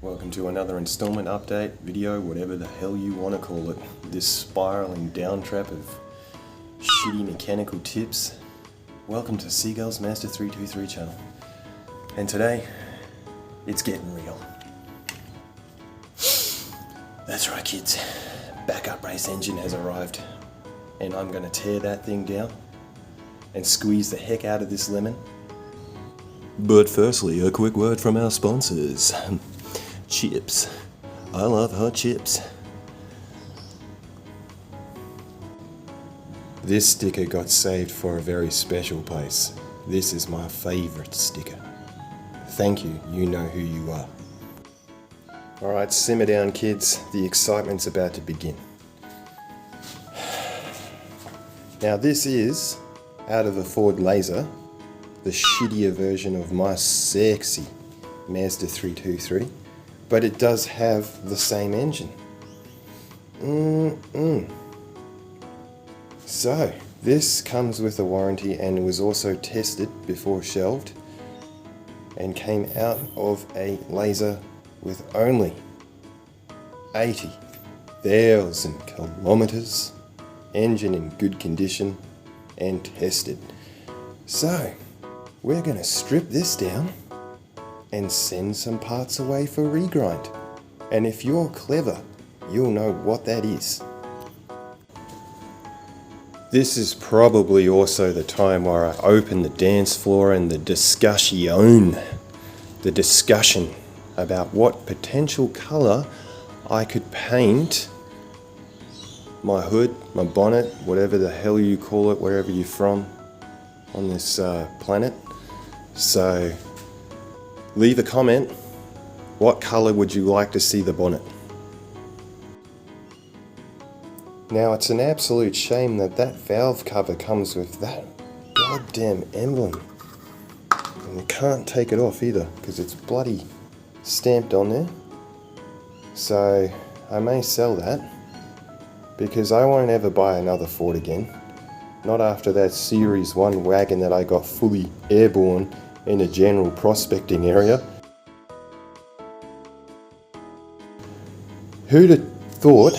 Welcome to another installment update, video, whatever the hell you want to call it. This spiraling down trap of shitty mechanical tips. Welcome to Seagull's Master 323 channel. And today, it's getting real. That's right kids, backup race engine has arrived. And I'm going to tear that thing down and squeeze the heck out of this lemon. But firstly, a quick word from our sponsors. Chips. I love hot chips. This sticker got saved for a very special place. This is my favorite sticker. Thank you, you know who you are. Alright, simmer down kids, the excitement's about to begin. Now this is, out of the Ford Laser, the shittier version of my sexy Mazda 323. But it does have the same engine. So, this comes with a warranty and was also tested before shelved and came out of a Laser with only 80,000 kilometers, engine in good condition and tested. So, we're going to strip this down and send some parts away for regrind. And if you're clever, you'll know what that is. This is probably also the time where I open the dance floor and the discussion about what potential colour I could paint my hood, my bonnet, whatever the hell you call it, wherever you're from on this planet. So leave a comment. What colour would you like to see the bonnet? Now it's an absolute shame that that valve cover comes with that goddamn emblem. And you can't take it off either because it's bloody stamped on there. So I may sell that because I won't ever buy another Ford again. Not after that Series 1 wagon that I got fully airborne in a general prospecting area. Who'd have thought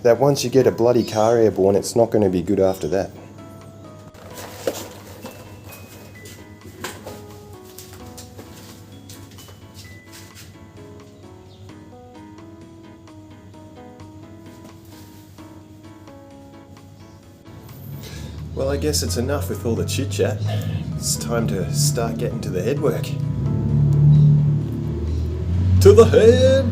that once you get a bloody car airborne, it's not going to be good after that? Well, I guess it's enough with all the chit-chat. It's time to start getting to the head work. To the head!